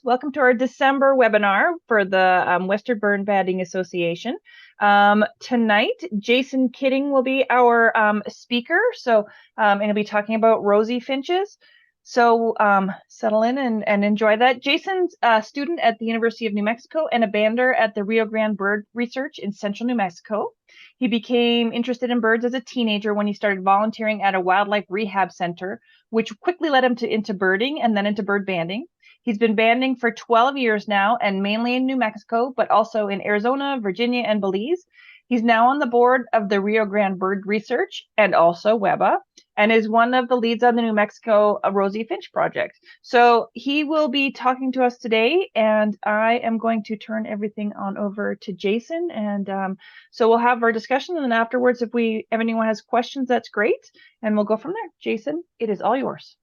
Welcome to our December webinar for the Western Bird Banding Association. Tonight, Jason Kidding will be our speaker, and he'll be talking about Rosy-Finches. So settle in and enjoy that. Jason's a student at the University of New Mexico and a bander at the Rio Grande Bird Research in central New Mexico. He became interested in birds as a teenager when he started volunteering at a wildlife rehab center, which quickly led him into birding and then into bird banding. He's been banding for 12 years now, and mainly in New Mexico, but also in Arizona, Virginia, and Belize. He's now on the board of the Rio Grande Bird Research and also WEBA, and is one of the leads on the New Mexico Rosy-Finch project. So he will be talking to us today, and I am going to turn everything on over to Jason. And so we'll have our discussion, and then afterwards, if anyone has questions, that's great, and we'll go from there. Jason, it is all yours.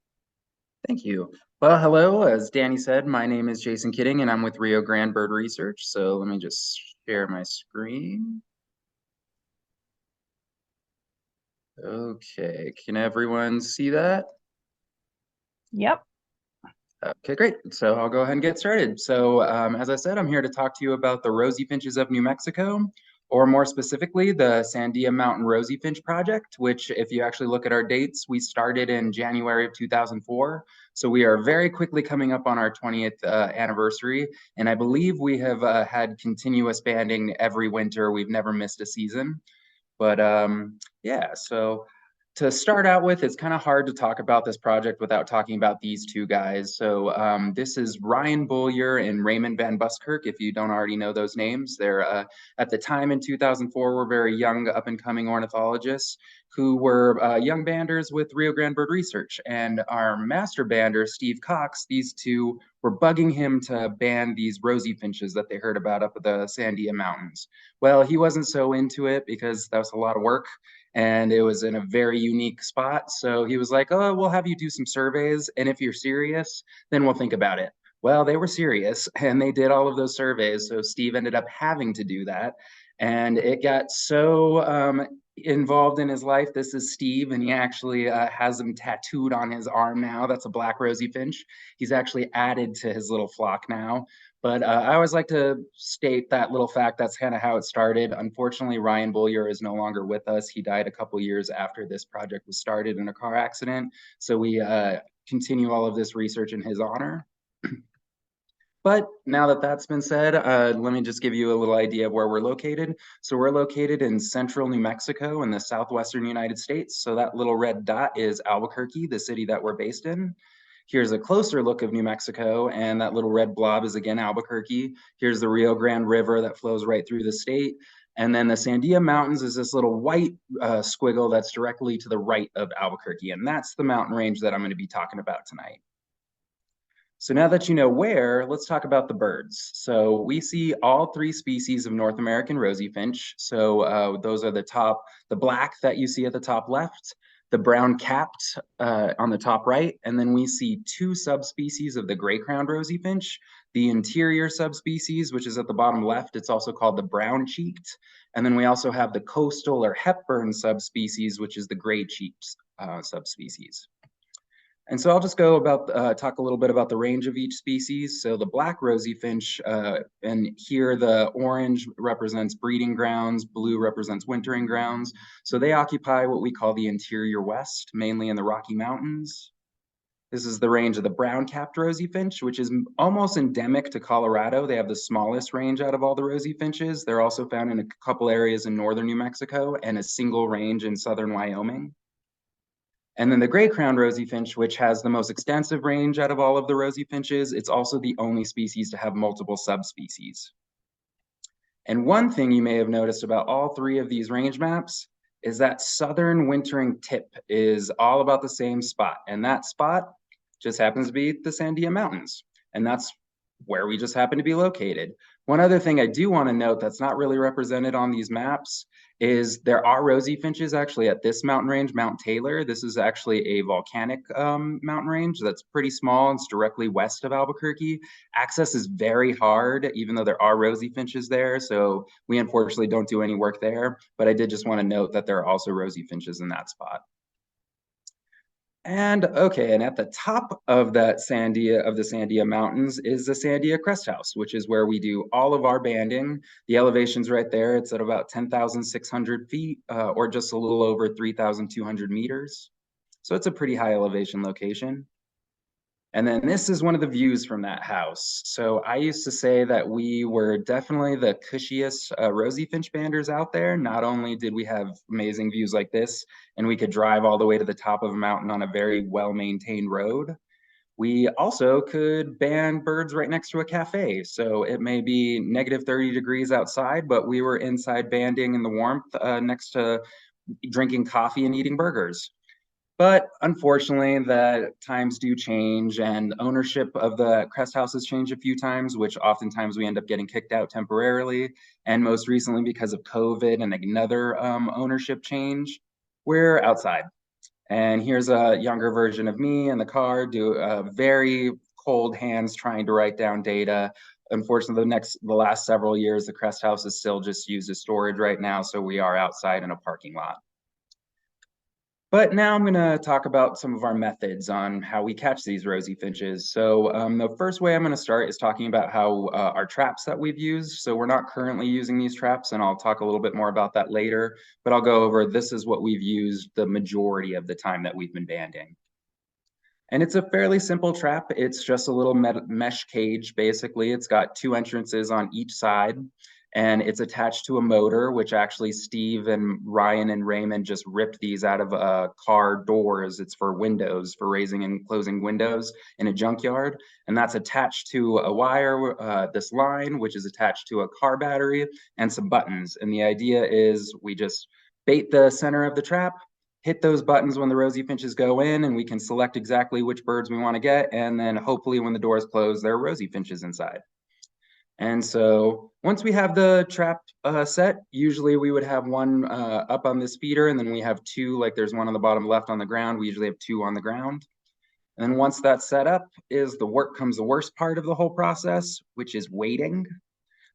Thank you. Well, hello, as Danny said, my name is Jason Kidding and I'm with Rio Grande Bird Research. So let me just share my screen. Okay, can everyone see that? Yep. Okay, great. So I'll go ahead and get started. So as I said, I'm here to talk to you about the Rosy-Finches of New Mexico, or more specifically, the Sandia Mountain Rosy-Finch project, which if you actually look at our dates, we started in January of 2004. So we are very quickly coming up on our 20th anniversary. And I believe we have had continuous banding every winter. We've never missed a season. But yeah, so to start out with, it's kind of hard to talk about this project without talking about these two guys. So this is Ryan Bullier and Raymond Van Buskirk, if you don't already know those names. They're, at the time in 2004, were very young up-and-coming ornithologists who were young banders with Rio Grande Bird Research. And our master bander, Steve Cox, these two were bugging him to ban these Rosy-Finches that they heard about up at the Sandia Mountains. Well, he wasn't so into it because that was a lot of work and it was in a very unique spot. So he was like, oh, we'll have you do some surveys. And if you're serious, then we'll think about it. Well, they were serious and they did all of those surveys. So Steve ended up having to do that. And it got so involved in his life. This is Steve, and he actually has him tattooed on his arm now. That's a black Rosy-Finch. He's actually added to his little flock now. But I always like to state that little fact. That's kind of how it started. Unfortunately, Ryan Bullier is no longer with us. He died a couple years after this project was started in a car accident. So we continue all of this research in his honor. But now that that's been said, let me just give you a little idea of where we're located. So we're located in central New Mexico in the southwestern United States. So that little red dot is Albuquerque, the city that we're based in. Here's a closer look of New Mexico, and that little red blob is again Albuquerque. Here's the Rio Grande River that flows right through the state. And then the Sandia Mountains is this little white squiggle that's directly to the right of Albuquerque. And that's the mountain range that I'm going to be talking about tonight. So now that you know where, let's talk about the birds. So we see all three species of North American Rosy-Finch. So those are the black that you see at the top left, the brown capped on the top right, and then we see two subspecies of the gray-crowned Rosy-Finch, the interior subspecies, which is at the bottom left. It's also called the brown-cheeked. And then we also have the coastal or Hepburn subspecies, which is the gray-cheeked subspecies. And so I'll just go about, talk a little bit about the range of each species. So the black Rosy-Finch, and here the orange represents breeding grounds, blue represents wintering grounds. So they occupy what we call the interior west, mainly in the Rocky Mountains. This is the range of the brown-capped Rosy-Finch, which is almost endemic to Colorado. They have the smallest range out of all the Rosy-Finches. They're also found in a couple areas in northern New Mexico and a single range in southern Wyoming. And then the gray-crowned Rosy-Finch, which has the most extensive range out of all of the Rosy-Finches, it's also the only species to have multiple subspecies. And one thing you may have noticed about all three of these range maps is that southern wintering tip is all about the same spot. And that spot just happens to be the Sandia Mountains. And that's where we just happen to be located. One other thing I do want to note that's not really represented on these maps is there are Rosy-Finches actually at this mountain range, Mount Taylor. This is actually a volcanic mountain range that's pretty small. It's directly west of Albuquerque. Access is very hard, even though there are Rosy-Finches there. So we unfortunately don't do any work there. But I did just want to note that there are also Rosy-Finches in that spot. And okay, and at the top of that Sandia of the Sandia Mountains is the Sandia Crest House, which is where we do all of our banding. The elevation's right there. It's at about 10,600 feet, or just a little over 3,200 meters. So it's a pretty high elevation location. And then this is one of the views from that house. So I used to say that we were definitely the cushiest Rosy Finch banders out there. Not only did we have amazing views like this, and we could drive all the way to the top of a mountain on a very well-maintained road, we also could band birds right next to a cafe. So it may be negative 30 degrees outside, but we were inside banding in the warmth next to drinking coffee and eating burgers. But unfortunately, the times do change, and ownership of the Crest House has changed a few times, which oftentimes we end up getting kicked out temporarily. And most recently, because of COVID and another ownership change, we're outside. And here's a younger version of me in the car, do very cold hands trying to write down data. Unfortunately, the last several years, the Crest House is still just used as storage right now, so we are outside in a parking lot. But now I'm going to talk about some of our methods on how we catch these rosy finches. So the first way I'm going to start is talking about how our traps that we've used. So we're not currently using these traps, and I'll talk a little bit more about that later. But I'll go over this is what we've used the majority of the time that we've been banding. And it's a fairly simple trap. It's just a little mesh cage, basically. It's got two entrances on each side, and it's attached to a motor, which actually Steve and Ryan and Raymond just ripped these out of car doors. It's for windows, for raising and closing windows in a junkyard. And that's attached to a wire, this line, which is attached to a car battery, and some buttons. And the idea is we just bait the center of the trap, hit those buttons when the rosy finches go in, and we can select exactly which birds we want to get. And then hopefully when the doors close, there are rosy finches inside. And so once we have the trap set, usually we would have one up on this feeder, and then we have two, like there's one on the bottom left on the ground. We usually have two on the ground. And then once that's set up comes the worst part of the whole process, which is waiting.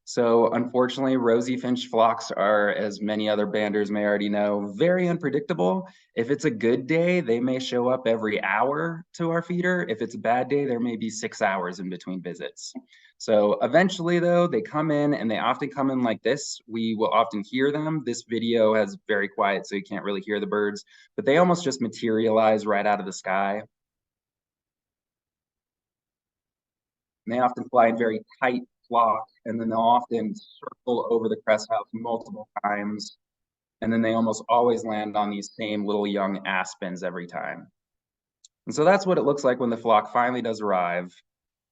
So unfortunately, rosy finch flocks are, as many other banders may already know, very unpredictable. If it's a good day, they may show up every hour to our feeder. If it's a bad day, there may be 6 hours in between visits. So eventually though, they come in, and they often come in like this. We will often hear them. This video has very quiet, so you can't really hear the birds, but they almost just materialize right out of the sky. And they often fly in very tight flock, and then they'll often circle over the crest house multiple times. And then they almost always land on these same little young aspens every time. And so that's what it looks like when the flock finally does arrive.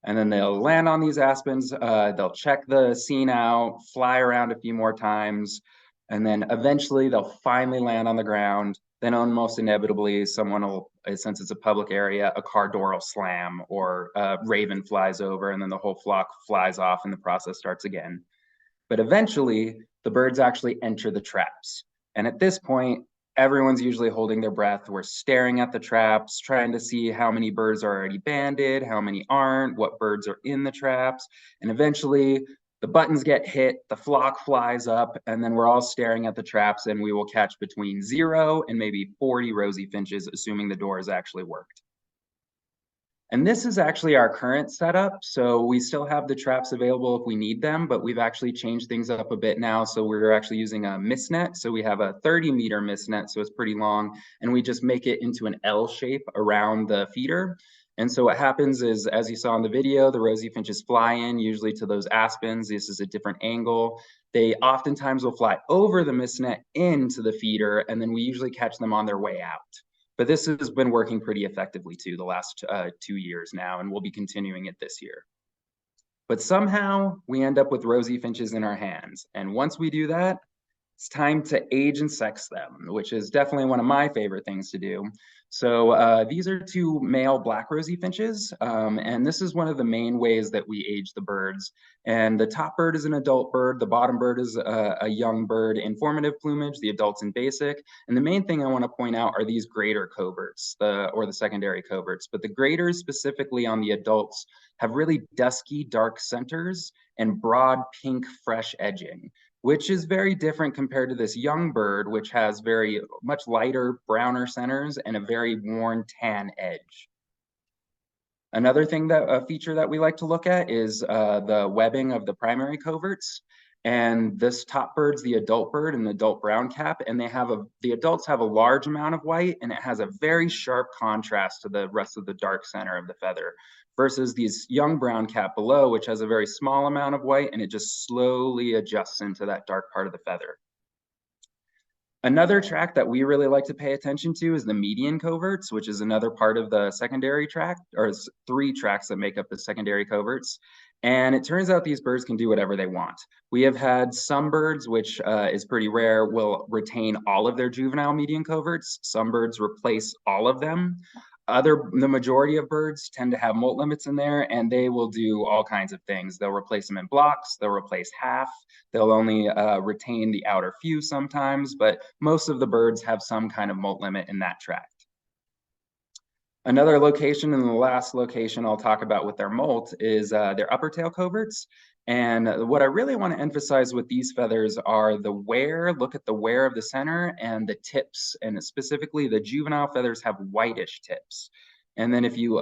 And then they'll land on these aspens, they'll check the scene out, fly around a few more times, and then eventually they'll finally land on the ground. Then almost inevitably, someone will, since it's a public area, a car door will slam, or a raven flies over, and then the whole flock flies off and the process starts again. But eventually, the birds actually enter the traps. And at this point, everyone's usually holding their breath. We're staring at the traps, trying to see how many birds are already banded, how many aren't, what birds are in the traps. And eventually, the buttons get hit, the flock flies up, and then we're all staring at the traps, and we will catch between 0 and maybe 40 rosy finches, assuming the doors actually worked. And this is actually our current setup. So we still have the traps available if we need them, but we've actually changed things up a bit now. So we're actually using a mist net. So we have a 30-meter mist net, so it's pretty long, and we just make it into an L shape around the feeder. And so what happens is, as you saw in the video, the rosy finches fly in, usually to those aspens. This is a different angle. They oftentimes will fly over the mist net into the feeder, and then we usually catch them on their way out. But this has been working pretty effectively too the last 2 years now, and we'll be continuing it this year. But somehow we end up with rosy finches in our hands. And once we do that, it's time to age and sex them, which is definitely one of my favorite things to do. So these are two male black rosy finches, and this is one of the main ways that we age the birds. And the top bird is an adult bird, the bottom bird is a young bird in formative plumage, the adult's in basic. And the main thing I want to point out are these greater coverts, or the secondary coverts. But the graders, specifically on the adults, have really dusky, dark centers and broad pink, fresh edging, which is very different compared to this young bird, which has very much lighter, browner centers and a very worn tan edge. Another thing a feature that we like to look at is the webbing of the primary coverts. And this top bird's the adult bird, an adult brown cap, and the adults have a large amount of white, and it has a very sharp contrast to the rest of the dark center of the feather, versus these young brown cap below, which has a very small amount of white, and it just slowly adjusts into that dark part of the feather. Another track that we really like to pay attention to is the median coverts, which is another part of the secondary track, or 3 tracks that make up the secondary coverts. And it turns out these birds can do whatever they want. We have had some birds, which is pretty rare, will retain all of their juvenile median coverts. Some birds replace all of them. The majority of birds tend to have molt limits in there, and they will do all kinds of things. They'll replace them in blocks, they'll replace half, they'll only retain the outer few sometimes, but most of the birds have some kind of molt limit in that tract. Another location, and the last location I'll talk about with their molt, is their upper tail coverts. And what I really want to emphasize with these feathers are the wear. Look at the wear of the center and the tips, and specifically the juvenile feathers have whitish tips. And then if you,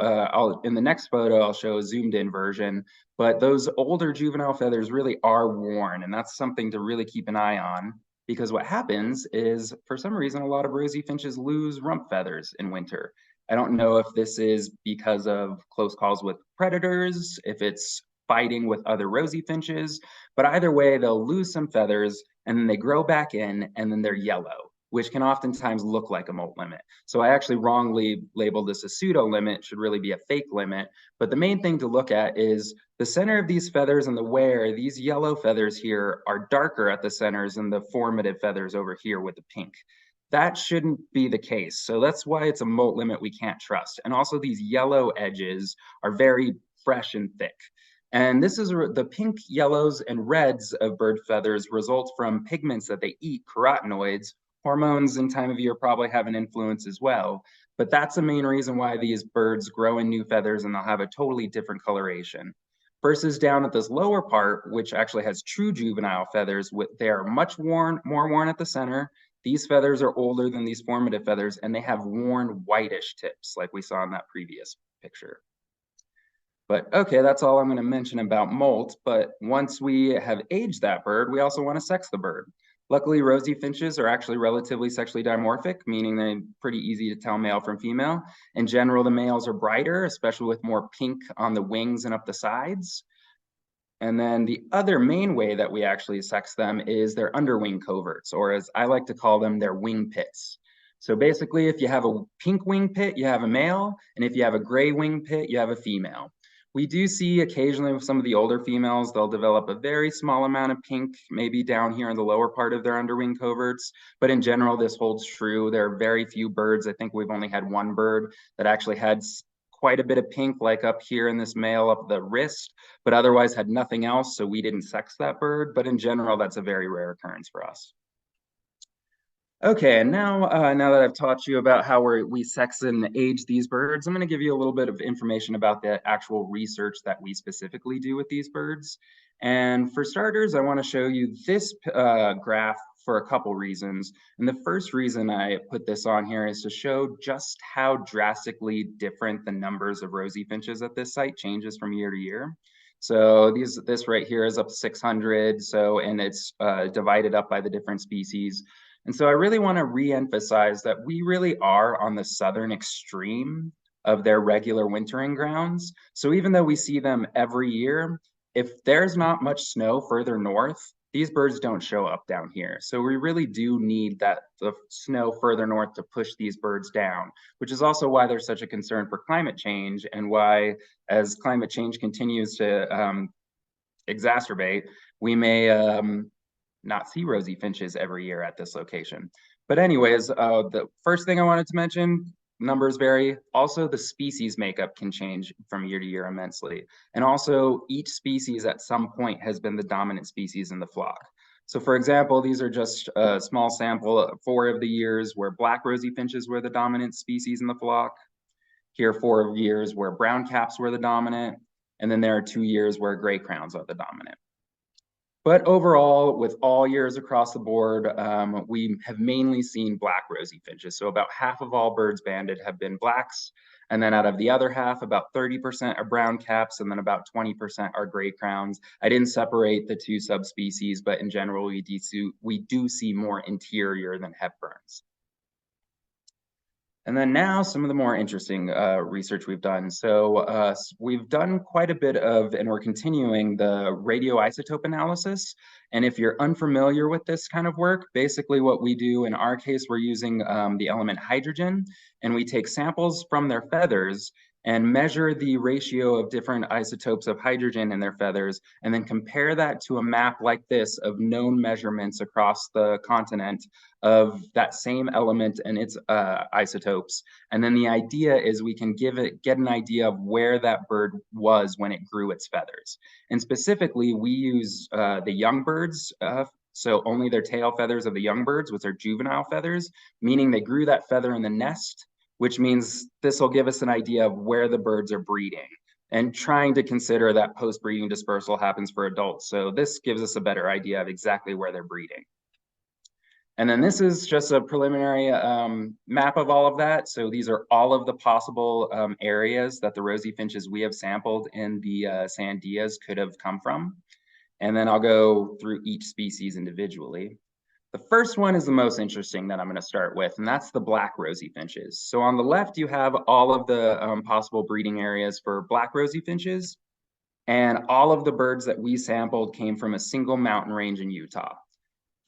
in the next photo, I'll show a zoomed in version, but those older juvenile feathers really are worn, and that's something to really keep an eye on, because what happens is, for some reason, a lot of rosy finches lose rump feathers in winter. I don't know if this is because of close calls with predators, if it's fighting with other rosy finches, but either way, they'll lose some feathers and then they grow back in and then they're yellow, which can oftentimes look like a molt limit. So I actually wrongly labeled this a pseudo limit, should really be a fake limit. But the main thing to look at is the center of these feathers and the wear. These yellow feathers here are darker at the centers than the formative feathers over here with the pink. That shouldn't be the case. So that's why it's a molt limit we can't trust. And also these yellow edges are very fresh and thick. And this is the pink, yellows, and reds of bird feathers result from pigments that they eat, carotenoids. Hormones and time of year probably have an influence as well. But that's the main reason why these birds grow in new feathers and they'll have a totally different coloration. Versus down at this lower part, which actually has true juvenile feathers, they are much more worn at the center. These feathers are older than these formative feathers, and they have worn whitish tips, like we saw in that previous picture. But okay, that's all I'm going to mention about molt. But once we have aged that bird, we also want to sex the bird. Luckily, rosy finches are actually relatively sexually dimorphic, meaning they're pretty easy to tell male from female. In general, the males are brighter, especially with more pink on the wings and up the sides. And then the other main way that we actually sex them is their underwing coverts, or as I like to call them, their wing pits. So basically, if you have a pink wing pit, you have a male, and if you have a gray wing pit, you have a female. We do see occasionally with some of the older females, they'll develop a very small amount of pink, maybe down here in the lower part of their underwing coverts. But in general, this holds true. There are very few birds. I think we've only had one bird that actually had quite a bit of pink, like up here in this male up the wrist, but otherwise had nothing else, so we didn't sex that bird. But in general, that's a very rare occurrence for us. Okay, and now that I've taught you about how we sex and age these birds, I'm going to give you a little bit of information about the actual research that we specifically do with these birds. And for starters, I want to show you this graph for a couple reasons. And the first reason I put this on here is to show just how drastically different the numbers of rosy finches at this site changes from year to year. So this right here is up to 600, and it's divided up by the different species. And so I really want to re-emphasize that we really are on the southern extreme of their regular wintering grounds. So even though we see them every year, if there's not much snow further north, these birds don't show up down here. So we really do need the snow further north to push these birds down, which is also why there's such a concern for climate change, and why, as climate change continues to exacerbate, we may not see rosy finches every year at this location. But anyways, the first thing I wanted to mention, numbers vary. Also, the species makeup can change from year to year immensely. And also, each species at some point has been the dominant species in the flock. So for example, these are just a small sample of 4 of the years where black rosy finches were the dominant species in the flock. Here, 4 years where brown caps were the dominant. And then there are 2 years where gray crowns are the dominant. But overall, with all years across the board, we have mainly seen black rosy finches. So about half of all birds banded have been blacks. And then out of the other half, about 30% are brown caps, and then about 20% are gray crowns. I didn't separate the two subspecies, but in general, we do see more interior than Hepburns. And then now some of the more interesting research we've done. So we've done quite a bit of, and we're continuing the radioisotope analysis. And if you're unfamiliar with this kind of work, basically what we do in our case, we're using the element hydrogen, and we take samples from their feathers and measure the ratio of different isotopes of hydrogen in their feathers, and then compare that to a map like this of known measurements across the continent of that same element and its isotopes. And then the idea is we can get an idea of where that bird was when it grew its feathers. And specifically, we use the young birds, so only their tail feathers of the young birds, which are juvenile feathers, meaning they grew that feather in the nest, which means this will give us an idea of where the birds are breeding, and trying to consider that post-breeding dispersal happens for adults. So this gives us a better idea of exactly where they're breeding. And then this is just a preliminary map of all of that. So these are all of the possible areas that the rosy finches we have sampled in the sandias could have come from. And then I'll go through each species individually. The first one is the most interesting that I'm going to start with, and that's the black rosy finches. So on the left, you have all of the possible breeding areas for black rosy finches, and all of the birds that we sampled came from a single mountain range in Utah.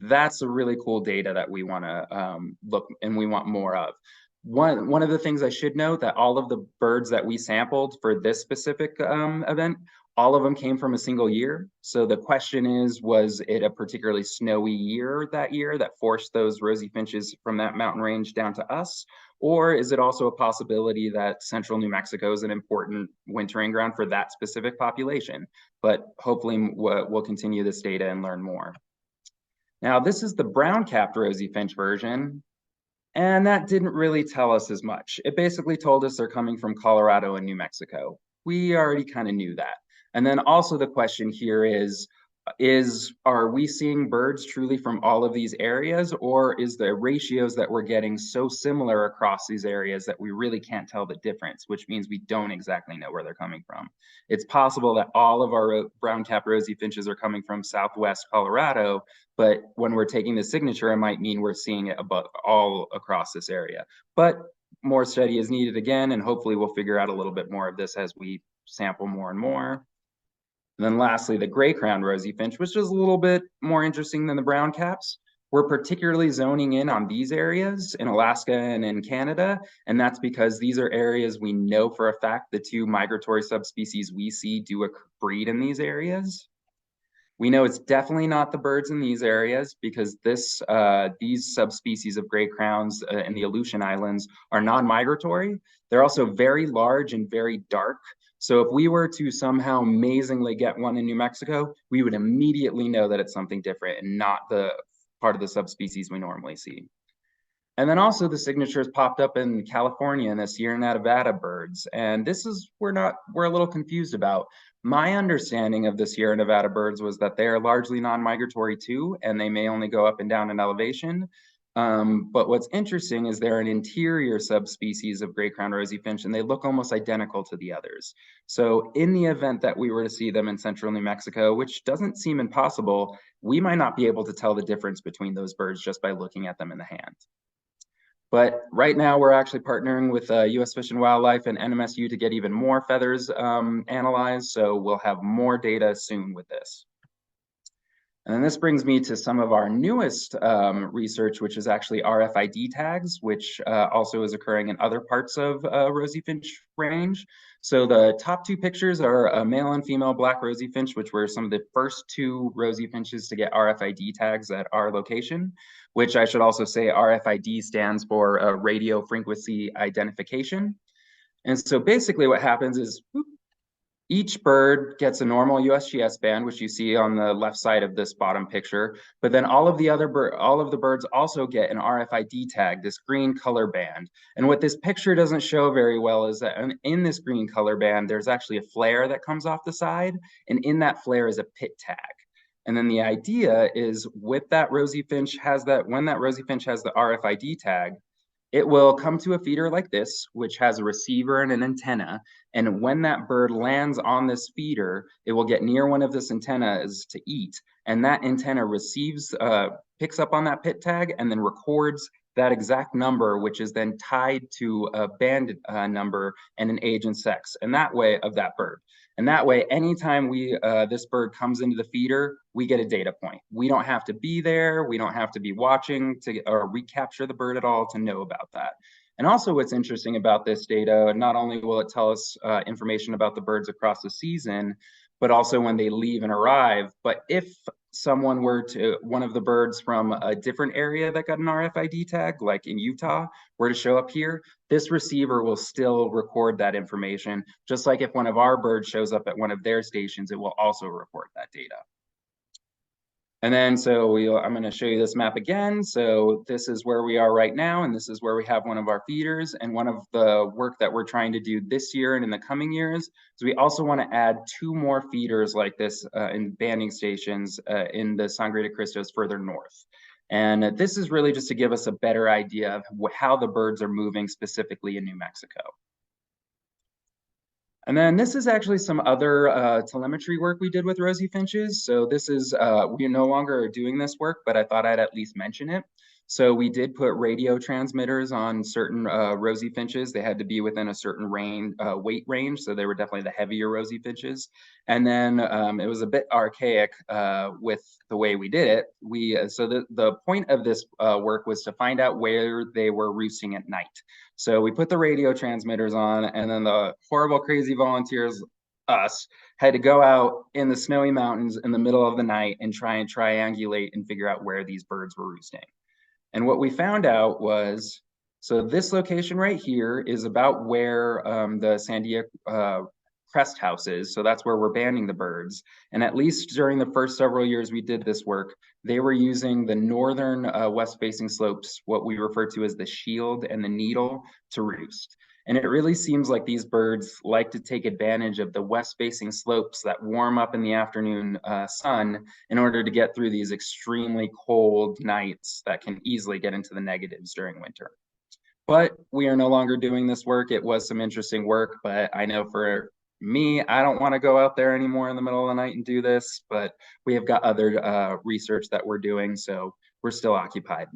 That's a really cool data that we want to look and we want more of. One of the things I should note that all of the birds that we sampled for this specific event, all of them came from a single year. So the question is, was it a particularly snowy year that forced those rosy finches from that mountain range down to us? Or is it also a possibility that central New Mexico is an important wintering ground for that specific population? But hopefully we'll continue this data and learn more. Now, this is the brown-capped rosy finch version, and that didn't really tell us as much. It basically told us they're coming from Colorado and New Mexico. We already kind of knew that. And then also the question here is are we seeing birds truly from all of these areas, or is the ratios that we're getting so similar across these areas that we really can't tell the difference, which means we don't exactly know where they're coming from. It's possible that all of our brown-capped rosy finches are coming from Southwest Colorado, but when we're taking the signature, it might mean we're seeing it above all across this area. But more study is needed again, and hopefully we'll figure out a little bit more of this as we sample more and more. And then lastly, the gray-crowned rosy finch, which is a little bit more interesting than the brown caps. We're particularly zoning in on these areas in Alaska and in Canada, and that's because these are areas we know for a fact the two migratory subspecies we see do breed in these areas. We know it's definitely not the birds in these areas because these subspecies of gray crowns in the Aleutian Islands are non-migratory. They're also very large and very dark. So if we were to somehow amazingly get one in New Mexico, we would immediately know that it's something different and not the part of the subspecies we normally see. And then also the signatures popped up in California and the Sierra Nevada birds. And this is, we're a little confused about. My understanding of the Sierra Nevada birds was that they are largely non-migratory too, and they may only go up and down in elevation. But what's interesting is they're an interior subspecies of gray-crowned rosy finch, and they look almost identical to the others. So in the event that we were to see them in central New Mexico, which doesn't seem impossible, we might not be able to tell the difference between those birds just by looking at them in the hand. But right now, we're actually partnering with U.S. Fish and Wildlife and NMSU to get even more feathers analyzed. So we'll have more data soon with this. And then this brings me to some of our newest research, which is actually RFID tags, which also is occurring in other parts of rosy finch range. So the top two pictures are a male and female black rosy finch, which were some of the first two rosy finches to get RFID tags at our location, which I should also say RFID stands for radio frequency identification. And so basically what happens is each bird gets a normal USGS band, which you see on the left side of this bottom picture, but then all of the birds also get an RFID tag, this green color band. And what this picture doesn't show very well is that in this green color band, there's actually a flare that comes off the side, and in that flare is a pit tag. And then the idea is with that rosy finch when that rosy finch has the RFID tag, it will come to a feeder like this, which has a receiver and an antenna. And when that bird lands on this feeder, it will get near one of this antennas to eat. And that antenna picks up on that pit tag and then records that exact number, which is then tied to a band number and an age and sex, and that way of that bird. And that way, anytime this bird comes into the feeder, we get a data point. We don't have to be there. We don't have to be watching or recapture the bird at all to know about that. And also what's interesting about this data, not only will it tell us information about the birds across the season, but also when they leave and arrive. But if one of the birds from a different area that got an RFID tag, like in Utah, were to show up here, this receiver will still record that information. Just like if one of our birds shows up at one of their stations, it will also record that data. And then I'm going to show you this map again. So this is where we are right now, and this is where we have one of our feeders. And one of the work that we're trying to do this year and in the coming years is we also want to add 2 more feeders like this in banding stations in the Sangre de Cristos further north. And this is really just to give us a better idea of how the birds are moving specifically in New Mexico. And then this is actually some other telemetry work we did with rosy finches. So this is, we no longer are doing this work, but I thought I'd at least mention it. So we did put radio transmitters on certain rosy finches. They had to be within a certain weight range. So they were definitely the heavier rosy finches. And then it was a bit archaic with the way we did it. So the point of this work was to find out where they were roosting at night. So we put the radio transmitters on, and then the horrible, crazy volunteers, us, had to go out in the snowy mountains in the middle of the night and try and triangulate and figure out where these birds were roosting. And what we found out was, so this location right here is about where the Sandia crest house is. So that's where we're banding the birds. And at least during the first several years we did this work, they were using the northern west-facing slopes, what we refer to as the shield and the needle, to roost. And it really seems like these birds like to take advantage of the west-facing slopes that warm up in the afternoon sun in order to get through these extremely cold nights that can easily get into the negatives during winter. But we are no longer doing this work. It was some interesting work, but I know for me, I don't want to go out there anymore in the middle of the night and do this, but we have got other research that we're doing, so we're still occupied.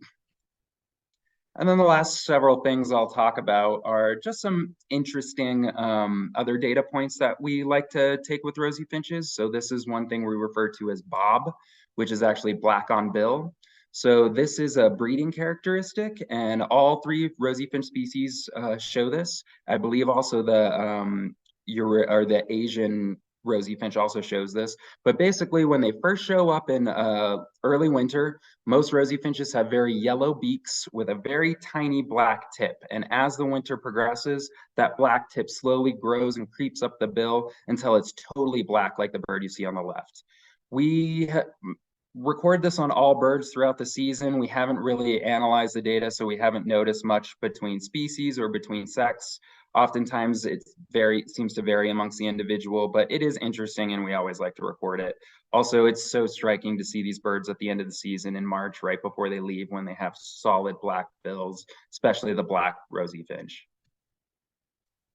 And then the last several things I'll talk about are just some interesting other data points that we like to take with rosy finches. So this is one thing we refer to as bob, which is actually black on bill. So this is a breeding characteristic, and all 3 rosy finch species show this. I believe also the Asian rosy finch also shows this. But basically, when they first show up in early winter, most rosy finches have very yellow beaks with a very tiny black tip. And as the winter progresses, that black tip slowly grows and creeps up the bill until it's totally black, like the bird you see on the left. We record this on all birds throughout the season. We haven't really analyzed the data, so we haven't noticed much between species or between sex. Oftentimes it seems to vary amongst the individual, but it is interesting and we always like to record it. Also, it's so striking to see these birds at the end of the season in March, right before they leave, when they have solid black bills, especially the black rosy finch.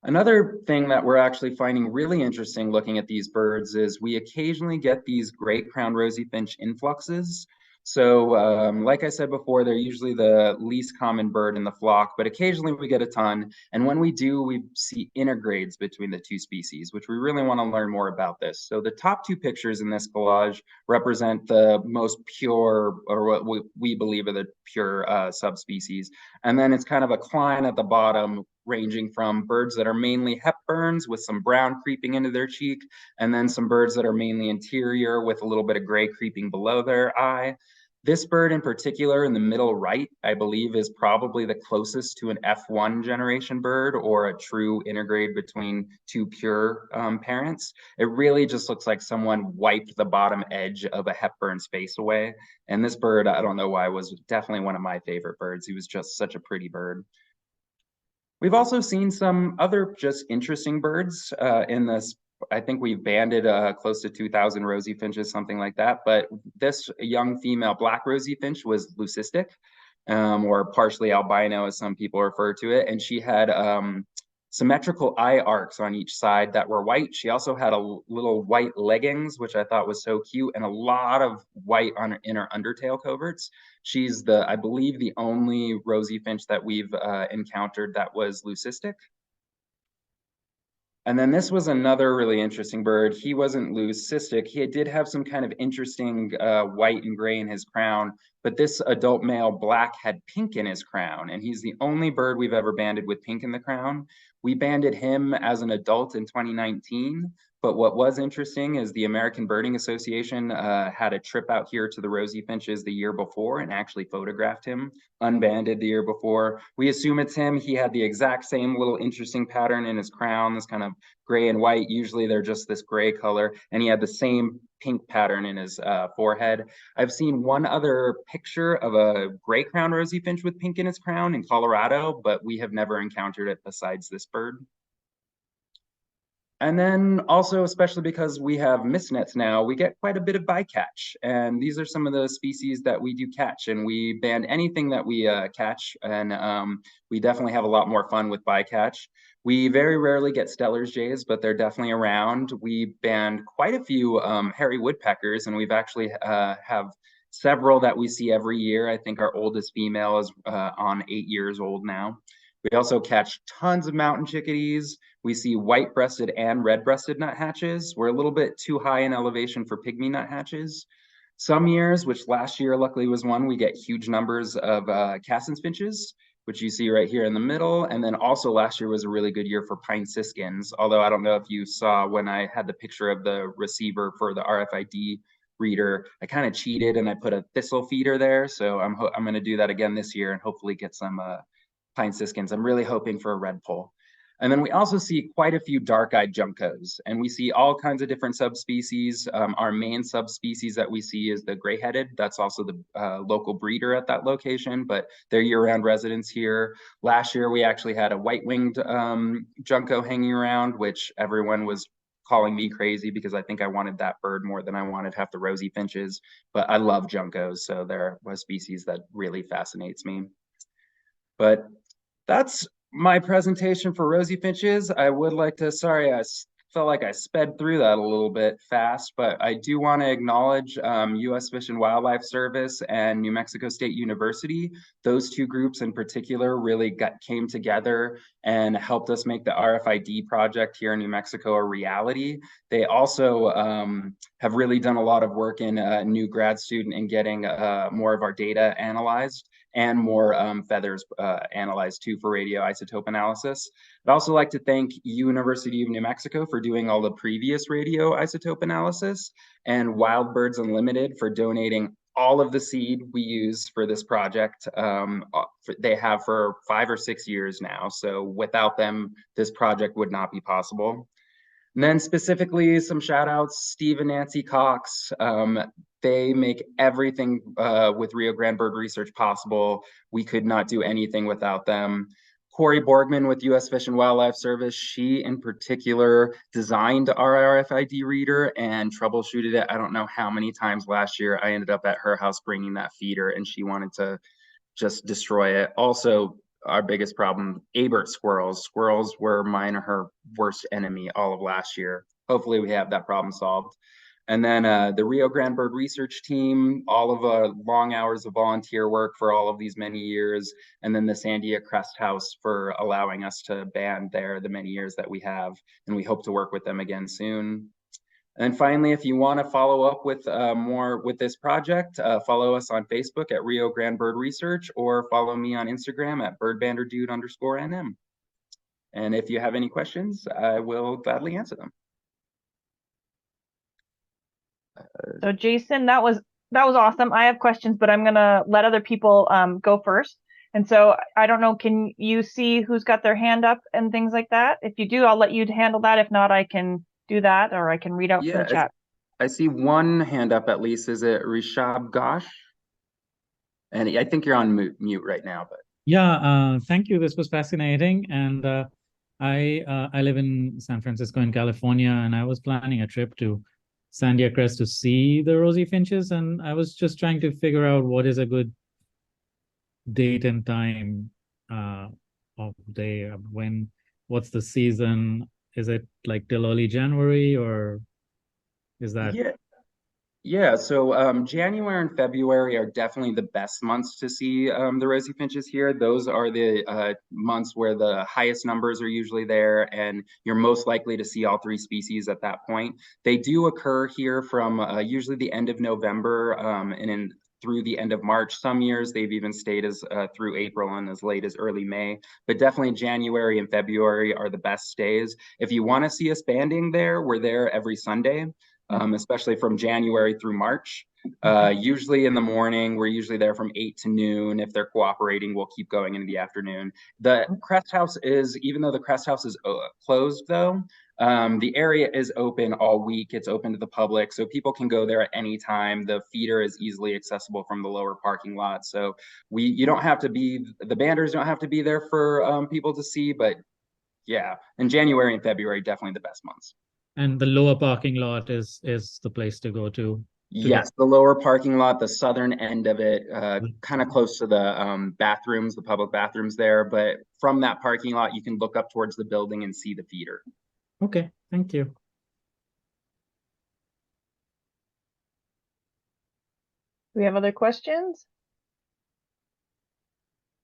Another thing that we're actually finding really interesting looking at these birds is we occasionally get these great crowned rosy finch influxes. So like I said before, they're usually the least common bird in the flock, but occasionally we get a ton. And when we do, we see intergrades between the 2 species, which we really want to learn more about this. So the top 2 pictures in this collage represent the most pure, or what we believe are the pure subspecies. And then it's kind of a climb at the bottom, ranging from birds that are mainly Hepburns with some brown creeping into their cheek, and then some birds that are mainly interior with a little bit of gray creeping below their eye. This bird in particular in the middle right, I believe, is probably the closest to an F1 generation bird or a true intergrade between 2 pure parents. It really just looks like someone wiped the bottom edge of a Hepburn's face away. And this bird, I don't know why, was definitely one of my favorite birds. He was just such a pretty bird. We've also seen some other just interesting birds in this I think we've banded close to 2,000 Rosy-Finches, something like that. But this young female black Rosy-Finch was leucistic, or partially albino, as some people refer to it. And she had symmetrical eye arcs on each side that were white. She also had a little white leggings, which I thought was so cute, and a lot of white in her undertail coverts. She's I believe, the only Rosy-Finch that we've encountered that was leucistic. And then this was another really interesting bird. He wasn't leucistic. He did have some kind of interesting white and gray in his crown, but this adult male black had pink in his crown, and he's the only bird we've ever banded with pink in the crown. We banded him as an adult in 2019, but what was interesting is the American Birding Association had a trip out here to the Rosy-Finches the year before and actually photographed him unbanded the year before. We assume it's him. He had the exact same little interesting pattern in his crown, this kind of gray and white. Usually they're just this gray color, and he had the same pink pattern in his forehead. I've seen one other picture of a gray crown Rosy-Finch with pink in his crown in Colorado, but we have never encountered it besides this bird. And then also, especially because we have mist nets now, we get quite a bit of bycatch. And these are some of the species that we do catch. And we band anything that we catch. And we definitely have a lot more fun with bycatch. We very rarely get Steller's jays, but they're definitely around. We band quite a few hairy woodpeckers, and we've actually have several that we see every year. I think our oldest female is on 8 years old now. We also catch tons of mountain chickadees. We see white-breasted and red-breasted nuthatches. We're a little bit too high in elevation for pygmy nuthatches. Some years, which last year luckily was one, we get huge numbers of Cassin's finches, which you see right here in the middle. And then also last year was a really good year for pine siskins, although I don't know if you saw when I had the picture of the receiver for the RFID reader, I kind of cheated and I put a thistle feeder there. So I'm going to do that again this year and hopefully get some pine siskins. I'm really hoping for a red poll. And then we also see quite a few dark-eyed juncos, and we see all kinds of different subspecies. Our main subspecies that we see is the gray-headed. That's also the local breeder at that location, but they're year-round residents here. Last year, we actually had a white-winged junco hanging around, which everyone was calling me crazy because I think I wanted that bird more than I wanted half the Rosy-Finches, but I love juncos, so they're a species that really fascinates me. But that's my presentation for Rosy-Finches. I would like to, sorry, I felt like I sped through that a little bit fast, but I do want to acknowledge U.S. Fish and Wildlife Service and New Mexico State University. Those two groups in particular really came together and helped us make the RFID project here in New Mexico a reality. They also have really done a lot of work in a new grad student in getting more of our data analyzed and more feathers analyzed too for radioisotope analysis. I'd also like to thank University of New Mexico for doing all the previous radioisotope analysis, and Wild Birds Unlimited for donating all of the seed we use for this project. They have for 5 or 6 years now, so without them, this project would not be possible. And then specifically some shout outs, Steve and Nancy Cox. They make everything with Rio Grande Bird Research possible. We could not do anything without them. Corey Borgman with U.S. Fish and Wildlife Service, she in particular designed our RFID reader and troubleshooted it. I don't know how many times last year I ended up at her house bringing that feeder and she wanted to just destroy it. Also, our biggest problem, Abert squirrels. Squirrels were mine or her worst enemy all of last year. Hopefully we have that problem solved. And then the Rio Grande Bird Research Team, all of long hours of volunteer work for all of these many years. And then the Sandia Crest House for allowing us to band there the many years that we have. And we hope to work with them again soon. And finally, if you want to follow up with more with this project, follow us on Facebook at Rio Grande Bird Research or follow me on Instagram at birdbanderdude_NM. And if you have any questions, I will gladly answer them. So Jason, that was awesome. I have questions, but I'm gonna let other people go first. And so I don't know, can you see who's got their hand up and things like that? If you do, I'll let you handle that. If not, I can do that, or I can read out from the chat. I see one hand up at least. Is it Rishab Ghosh? And I think you're on mute right now. But yeah, thank you. This was fascinating. And I live in San Francisco in California, and I was planning a trip to Sandia Crest to see the rosy finches, and I was just trying to figure out what is a good date and time uh, of day, what's the season? Is it like till early January, or is that Yeah, Yeah, so January and February are definitely the best months to see the rosy finches here. Those are the months where the highest numbers are usually there, and you're most likely to see all three species at that point. They do occur here from usually the end of November through the end of March. Some years they've even stayed as through April and as late as early May, but definitely January and February are the best stays. If you want to see us banding there, we're there every Sunday. Especially from January through March. Usually in the morning, we're usually there from 8 to noon. If they're cooperating, we'll keep going into the afternoon. The Crest House is, even though the Crest House is closed though, the area is open all week. It's open to the public, so people can go there at any time. The feeder is easily accessible from the lower parking lot. So you don't have to be, the banders don't have to be there for people to see, but yeah, in January and February, definitely the best months. and the lower parking lot is the place to go to get Yes, the lower parking lot, the southern end of it, kind of close to the bathrooms, the public bathrooms there. But from that parking lot, you can look up towards the building and see the feeder. Okay, thank you. Do we have other questions?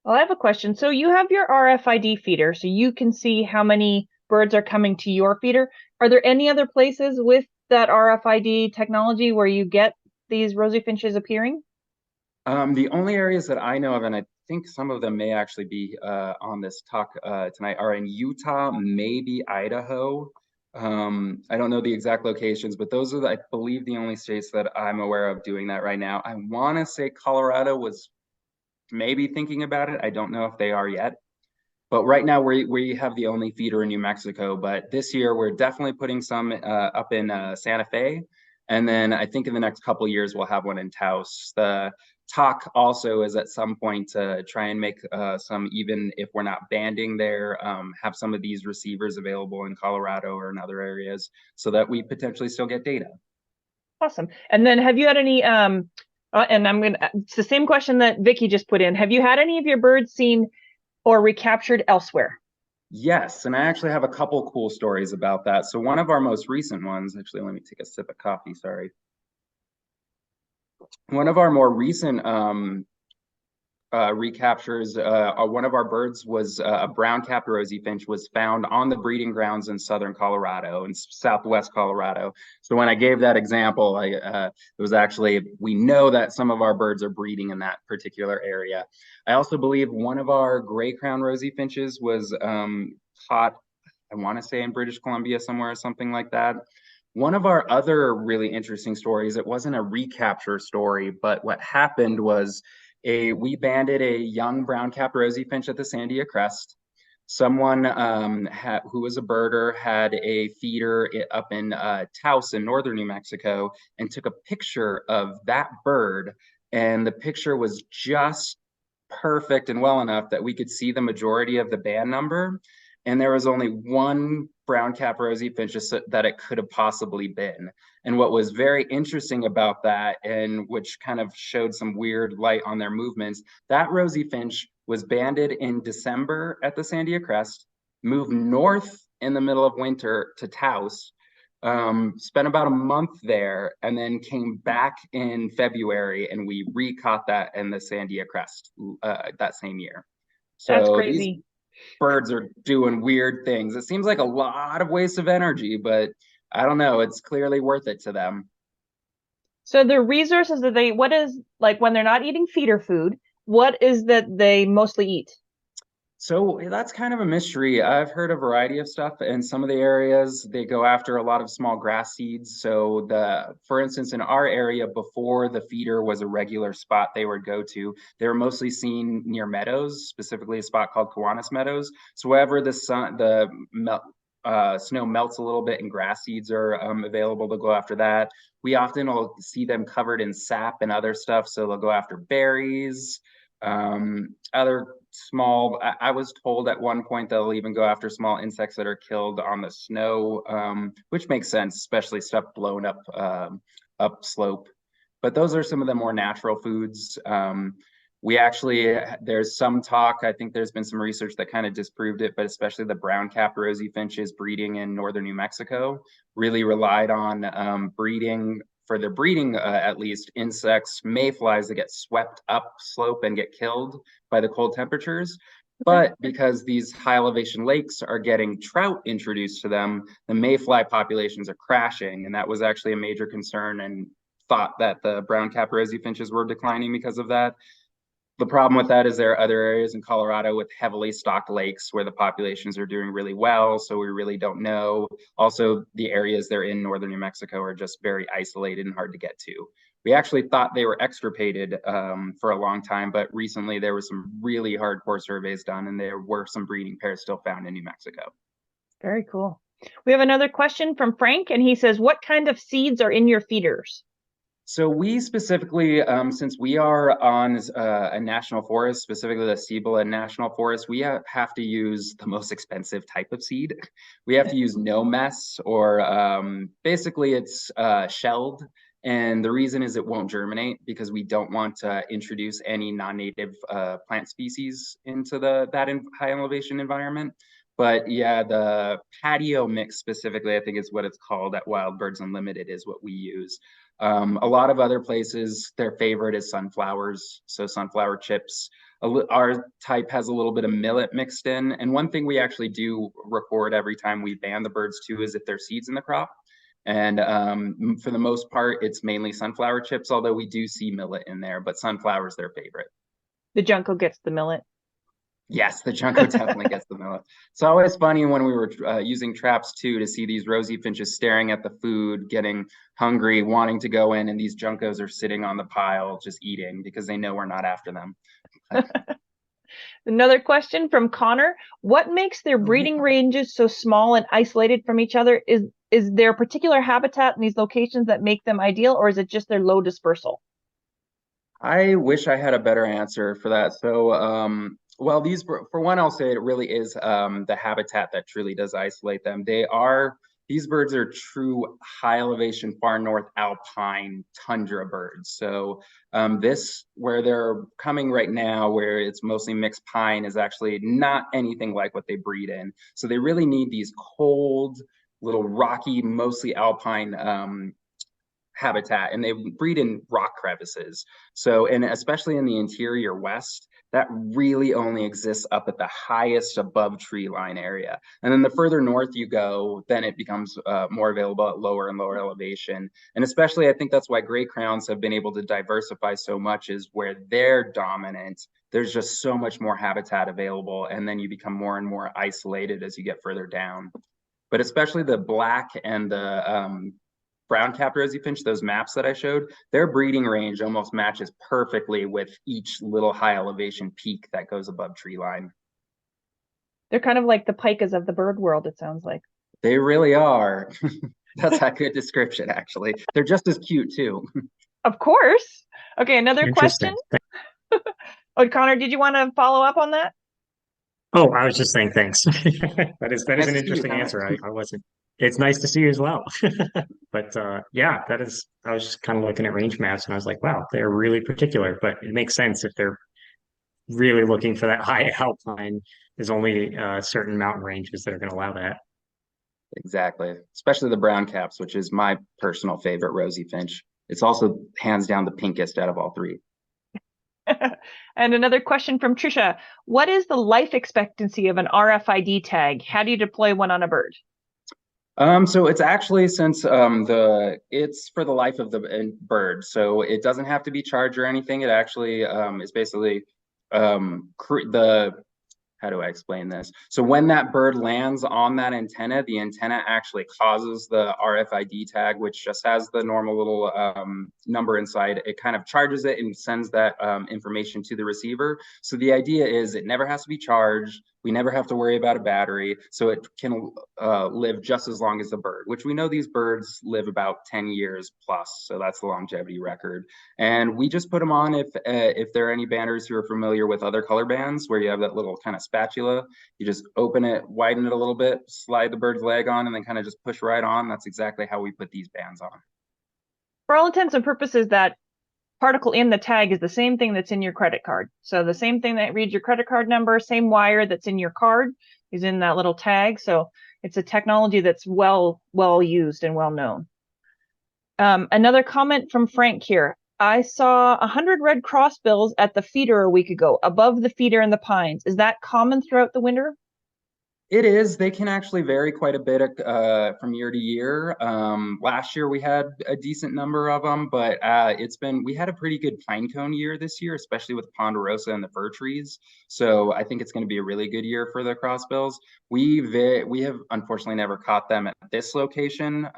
Well, I have a question. So you have your RFID feeder, so you can see how many birds are coming to your feeder. Are there any other places with that RFID technology where you get these rosy finches appearing? The only areas that I know of, and I think some of them may actually be on this talk tonight, are in Utah, maybe Idaho. I don't know the exact locations, but those are, I believe, the only states that I'm aware of doing that right now. I want to say Colorado was maybe thinking about it. I don't know if they are yet. But right now we have the only feeder in New Mexico. But this year we're definitely putting some up in Santa Fe, and then I think in the next couple of years we'll have one in Taos. The talk also is at some point to try and make some, even if we're not banding there, have some of these receivers available in Colorado or in other areas, so that we potentially still get data. Awesome. And then have you had any and it's the same question that Vicky just put in. Have you had any of your birds seen or recaptured elsewhere? Yes, and I actually have a couple cool stories about that. So one of our most recent ones, actually, let me take a sip of coffee, sorry. One of our more recent recaptures, one of our birds was a brown-capped rosy finch, was found on the breeding grounds in southern Colorado and southwest Colorado. So when I gave that example, it was actually, we know that some of our birds are breeding in that particular area. I also believe one of our gray crown rosy finches was caught, I want to say in British Columbia somewhere or something like that. One of our other really interesting stories, it wasn't a recapture story, but what happened was we banded a young brown-capped rosy finch at the Sandia Crest. Someone who was a birder had a feeder up in Taos in northern New Mexico and took a picture of that bird. And the picture was just perfect and well enough that we could see the majority of the band number. And there was only one brown cap rosy finch that it could have possibly been. And what was very interesting about that, and which kind of showed some weird light on their movements, that rosy finch was banded in December at the Sandia Crest, moved north in the middle of winter to Taos, spent about a month there, and then came back in February, and we recaught that in the Sandia Crest that same year. That's So these crazy. birds are doing weird things. It seems like a lot of waste of energy, but I don't know. It's clearly worth it to them. So the resources that what is like when they're not eating feeder food, what is that they mostly eat? So that's kind of a mystery. I've heard a variety of stuff. In some of the areas, they go after a lot of small grass seeds. So for instance, in our area, before the feeder was a regular spot they would go to, they were mostly seen near meadows, specifically a spot called Kiwanis Meadows. So wherever the snow melts a little bit and grass seeds are available to go after that. We often will see them covered in sap and other stuff. So they'll go after berries, Other small, I was told at one point they'll even go after small insects that are killed on the snow, which makes sense, especially stuff blown up upslope. But those are some of the more natural foods. We actually, there's some talk, I think there's been some research that kind of disproved it, but especially the brown-capped rosy finches breeding in northern New Mexico really relied on breeding, for their breeding at least, insects, mayflies that get swept up slope and get killed by the cold temperatures. But because these high elevation lakes are getting trout introduced to them, the mayfly populations are crashing. And that was actually a major concern, and thought that the brown-capped rosy finches were declining because of that. The problem with that is there are other areas in Colorado with heavily stocked lakes where the populations are doing really well, so we really don't know. Also, the areas they're in northern New Mexico are just very isolated and hard to get to. We actually thought they were extirpated for a long time, but recently there was some really hardcore surveys done, and there were some breeding pairs still found in New Mexico. Very cool. We have another question from Frank, and he says, what kind of seeds are in your feeders? So we specifically, since we are on a national forest, specifically the Cibola National Forest, we have to use the most expensive type of seed. We have to use no mess, or basically it's shelled. And the reason is it won't germinate because we don't want to introduce any non-native plant species into that high elevation environment. But yeah, the patio mix specifically, I think is what it's called at Wild Birds Unlimited, is what we use. A lot of other places, their favorite is sunflowers, so sunflower chips. Our type has a little bit of millet mixed in. And one thing we actually do record every time we ban the birds too is if there's seeds in the crop. And for the most part, it's mainly sunflower chips, although we do see millet in there, but sunflower is their favorite. The junco gets the millet. Yes, the junco definitely gets the millet. It's always funny when we were using traps too to see these rosy finches staring at the food, getting hungry, wanting to go in, and these juncos are sitting on the pile just eating because they know we're not after them. Another question from Connor. What makes their breeding ranges so small and isolated from each other? Is there a particular habitat in these locations that make them ideal, or is it just their low dispersal? I wish I had a better answer for that. So, well, for one, I'll say it really is the habitat that truly does isolate them. These birds are true high elevation, far north alpine tundra birds. So where they're coming right now, where it's mostly mixed pine, is actually not anything like what they breed in. So they really need these cold, little rocky, mostly alpine habitat, and they breed in rock crevices. So, and especially in the interior west, that really only exists up at the highest above tree line area. And then the further north you go, then it becomes more available at lower and lower elevation. And especially, I think that's why gray crowns have been able to diversify so much, is where they're dominant, there's just so much more habitat available, and then you become more and more isolated as you get further down. But especially the black and the brown-capped rosy finch, those maps that I showed, their breeding range almost matches perfectly with each little high elevation peak that goes above tree line. They're kind of like the pikas of the bird world, it sounds like. They really are. That's a good description, actually. They're just as cute too. Of course. Okay, another question. Oh, Connor, did you want to follow up on that? Oh, I was just saying thanks. That is Nice an to see you, interesting Connor. answer. I wasn't. It's nice to see you as well. But yeah, that is. I was just kind of looking at range maps and I was like, wow, they're really particular. But it makes sense if they're really looking for that high alpine. There's only certain mountain ranges that are going to allow that. Exactly, especially the brown caps, which is my personal favorite rosy finch. It's also hands down the pinkest out of all three. And another question from Trisha. What is the life expectancy of an RFID tag? How do you deploy one on a bird? So it's actually, since it's for the life of the bird, so it doesn't have to be charged or anything. It actually is basically how do I explain this? So when that bird lands on that antenna, the antenna actually causes the RFID tag, which just has the normal little number inside. It kind of charges it and sends that information to the receiver. So the idea is it never has to be charged. We never have to worry about a battery, so it can live just as long as the bird, which we know these birds live about 10 years plus, so that's the longevity record. And we just put them on if there are any banders who are familiar with other color bands, where you have that little kind of spatula. You just open it, widen it a little bit, slide the bird's leg on, and then kind of just push right on. That's exactly how we put these bands on. For all intents and purposes, that particle in the tag is the same thing that's in your credit card. So the same thing that reads your credit card number, same wire that's in your card is in that little tag. So it's a technology that's well used and well known. Another comment from Frank here. I saw 100 red crossbills at the feeder a week ago, above the feeder in the pines. Is that common throughout the winter? It is. They can actually vary quite a bit from year to year. Last year we had a decent number of them, but we had a pretty good pinecone year this year, especially with ponderosa and the fir trees. So I think it's going to be a really good year for the crossbills. We have unfortunately never caught them at this location.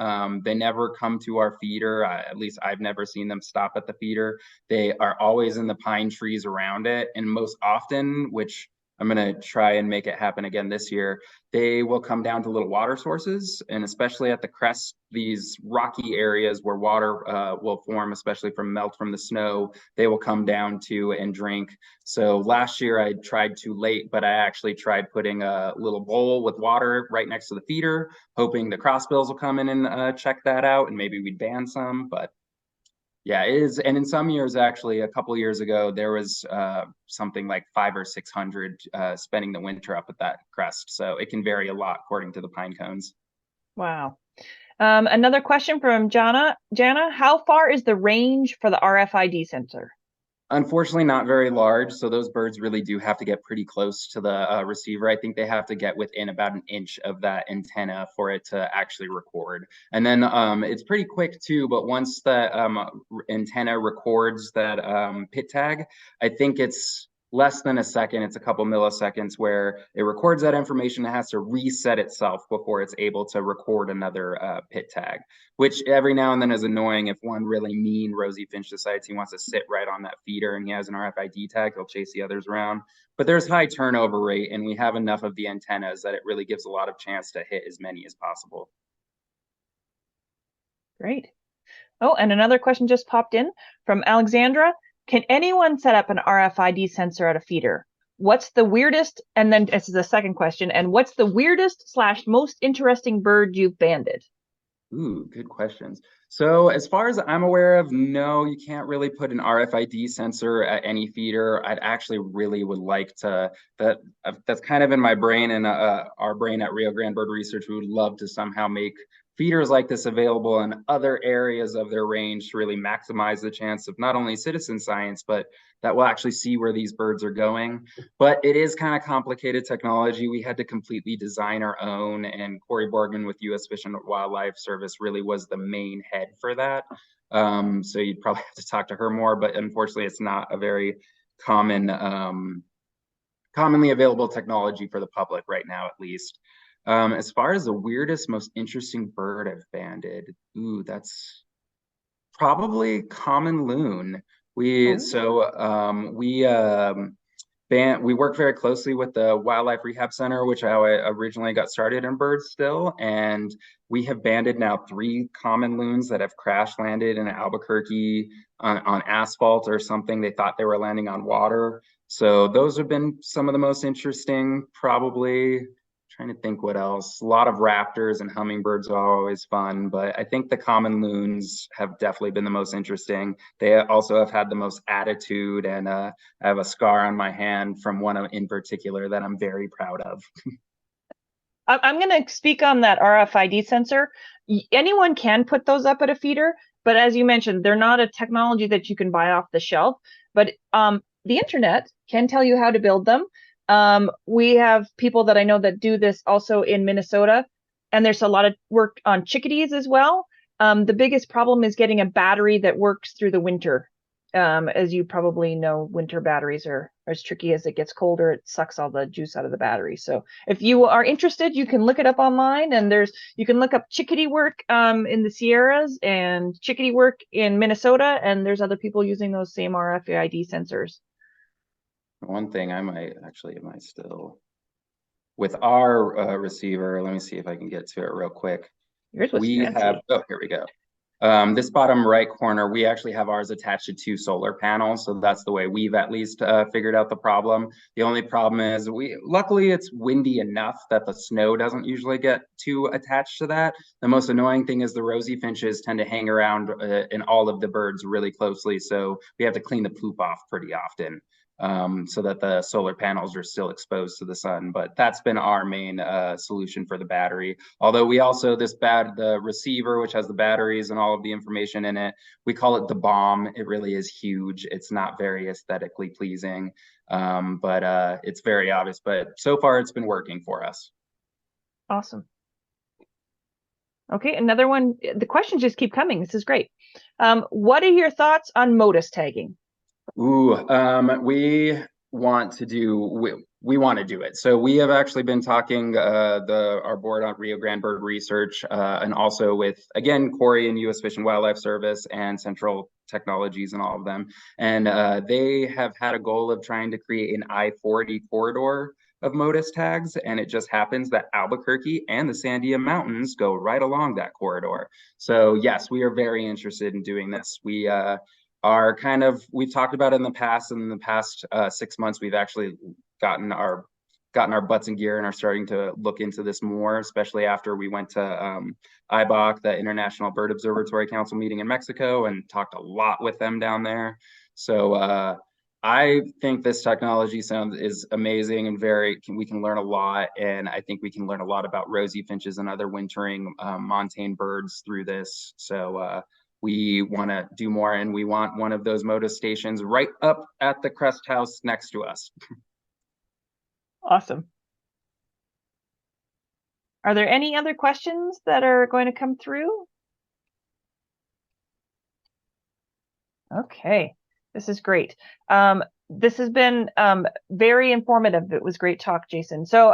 They never come to our feeder. At least I've never seen them stop at the feeder. They are always in the pine trees around it, and most often, which I'm going to try and make it happen again this year, they will come down to little water sources, and especially at the crest, these rocky areas where water will form, especially from melt from the snow, they will come down to and drink. So last year I tried too late, but I actually tried putting a little bowl with water right next to the feeder, hoping the crossbills will come in and check that out, and maybe we'd ban some, but yeah, it is. And in some years, actually, a couple of years ago, there was something like 500 or 600 spending the winter up at that crest. So it can vary a lot according to the pine cones. Wow. Another question from Jana. Jana, how far is the range for the RFID sensor? Unfortunately, not very large. So those birds really do have to get pretty close to the receiver. I think they have to get within about an inch of that antenna for it to actually record. And then it's pretty quick too, but once the antenna records that pit tag, I think it's less than a second. It's a couple milliseconds where it records that information. It has to reset itself before it's able to record another pit tag, which every now and then is annoying. If one really mean Rosy Finch decides he wants to sit right on that feeder and he has an RFID tag, he'll chase the others around. But there's high turnover rate, and we have enough of the antennas that it really gives a lot of chance to hit as many as possible. Great. Oh, and another question just popped in from Alexandra. Can anyone set up an RFID sensor at a feeder? What's the weirdest, and then this is the second question, and what's the weirdest / most interesting bird you've banded? Ooh, good questions. So as far as I'm aware of, no, you can't really put an RFID sensor at any feeder. I'd actually really would like to, that's kind of in my brain and our brain at Rio Grande Bird Research. We would love to somehow make feeders like this available in other areas of their range to really maximize the chance of not only citizen science, but that we'll actually see where these birds are going. But it is kind of complicated technology. We had to completely design our own, and Corey Borgman with U.S. Fish and Wildlife Service really was the main head for that. So you'd probably have to talk to her more, but unfortunately it's not a very commonly available technology for the public right now, at least. As far as the weirdest, most interesting bird I've banded, ooh, that's probably common loon. We work very closely with the Wildlife Rehab Center, which I originally got started in birds still, and we have banded now 3 common loons that have crash landed in Albuquerque on asphalt or something. They thought they were landing on water. So those have been some of the most interesting, probably. Trying to think what else. A lot of raptors and hummingbirds are always fun, but I think the common loons have definitely been the most interesting. They also have had the most attitude, and I have a scar on my hand from one in particular that I'm very proud of. I'm going to speak on that RFID sensor. Anyone can put those up at a feeder, but as you mentioned, they're not a technology that you can buy off the shelf, but the internet can tell you how to build them. We have people that I know that do this also in Minnesota, and there's a lot of work on chickadees as well. The biggest problem is getting a battery that works through the winter. As you probably know, winter batteries are as tricky. As it gets colder, it sucks all the juice out of the battery. So if you are interested, you can look it up online, and you can look up chickadee work in the Sierras and chickadee work in Minnesota, and there's other people using those same RFID sensors. One thing I might still with our receiver, let me see if I can get to it real quick. Yours was We fancy. have, oh, here we go. This bottom right corner, we actually have ours attached to 2 solar panels. So that's the way we've at least figured out the problem. The only problem is luckily it's windy enough that the snow doesn't usually get too attached to that. The most annoying thing is the rosy finches tend to hang around in all of the birds really closely. So we have to clean the poop off pretty often. So that the solar panels are still exposed to the sun. But that's been our main solution for the battery. Although we also, the receiver, which has the batteries and all of the information in it, we call it the bomb. It really is huge. It's not very aesthetically pleasing, but it's very obvious. But so far, it's been working for us. Awesome. Okay, another one. The questions just keep coming. This is great. What are your thoughts on modus tagging? Ooh, we want to do we want to do it. So we have actually been talking our board on Rio Grande Bird Research and also with again Corey and U.S. Fish and Wildlife Service and Central Technologies and all of them, and they have had a goal of trying to create an I-40 corridor of modus tags, and it just happens that Albuquerque and the Sandia Mountains go right along that corridor. So yes, we are very interested in doing this. We we've talked about it in the past, and in the past 6 months, we've actually gotten our butts in gear and are starting to look into this more, especially after we went to IBOC, the International Bird Observatory Council meeting in Mexico, and talked a lot with them down there. So I think this technology is amazing and we can learn a lot. And I think we can learn a lot about rosy finches and other wintering montane birds through this. So we want to do more, and we want one of those modus stations right up at the Crest House next to us. Awesome. Are there any other questions that are going to come through? Okay, this is great. This has been very informative. It was great talk, Jason. So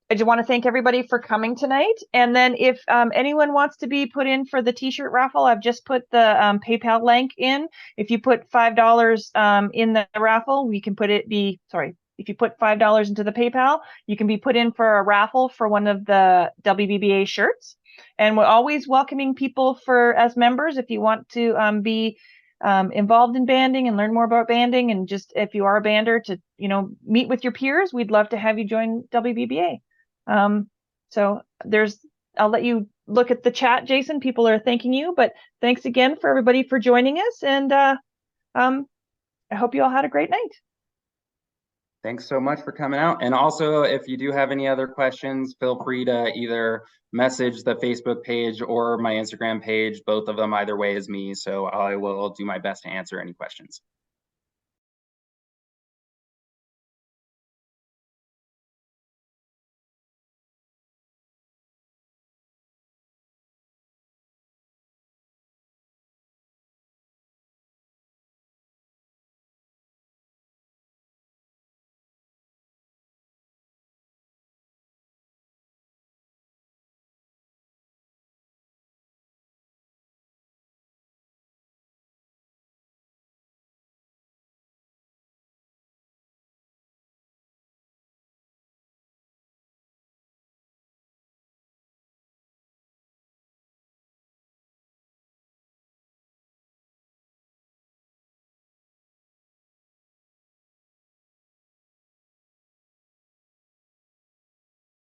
I just want to thank everybody for coming tonight. And then if anyone wants to be put in for the t-shirt raffle, I've just put the PayPal link in. If you put $5 in the raffle, we can if you put $5 into the PayPal, you can be put in for a raffle for one of the WBBA shirts. And we're always welcoming people as members if you want to be involved in banding and learn more about banding, and just if you are a bander to meet with your peers, we'd love to have you join WBBA. So I'll let you look at the chat, Jason. People are thanking you, but thanks again for everybody for joining us, and I hope you all had a great night. Thanks so much for coming out. And also, if you do have any other questions, feel free to either message the Facebook page or my Instagram page. Both of them, either way, is me. So I will do my best to answer any questions.